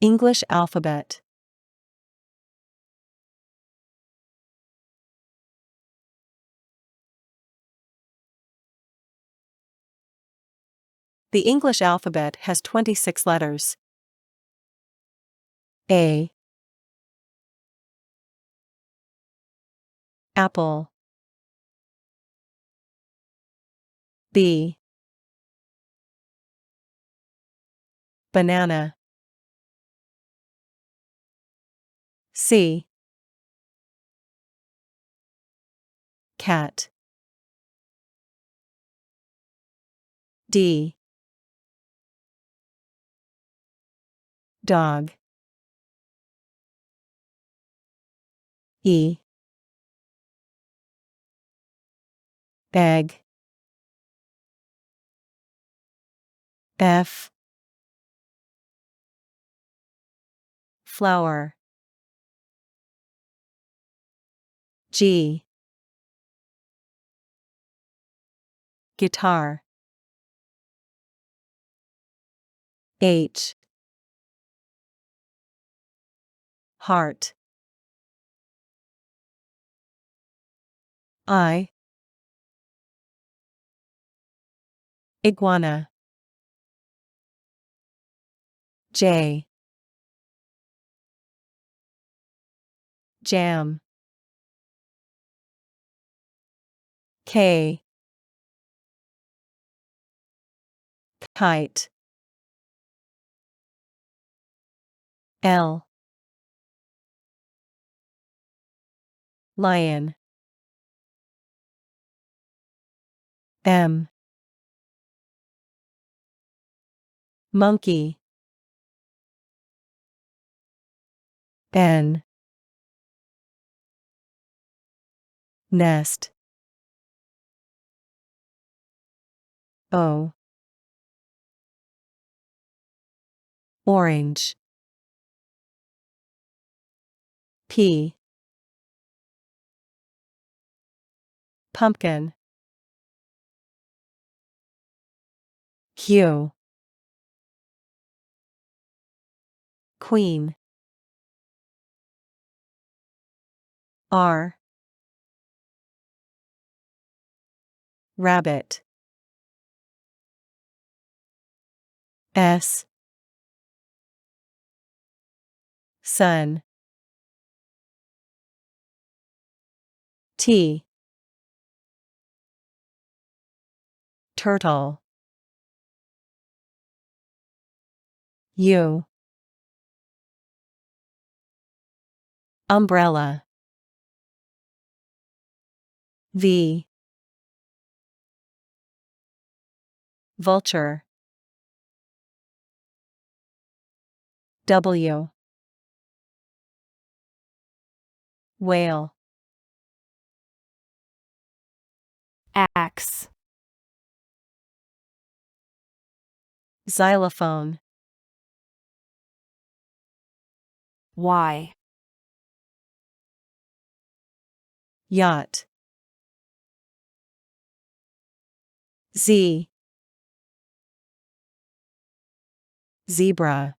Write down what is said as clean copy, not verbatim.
English alphabet. The English alphabet has 26 letters. A. Apple. B. Banana. C. Cat. D. Dog. E. Egg. F. Flower. G. Guitar. H. Heart. I. Iguana. J. Jam. K. Kite. L. Lion. M. Monkey. N. Nest. O. Orange. P. Pumpkin. Q. Queen. R. Rabbit. S. Sun. T. Turtle. U. Umbrella. V. Vulture. W. Whale. Axe. Xylophone. Y. Yacht. Z. Zebra.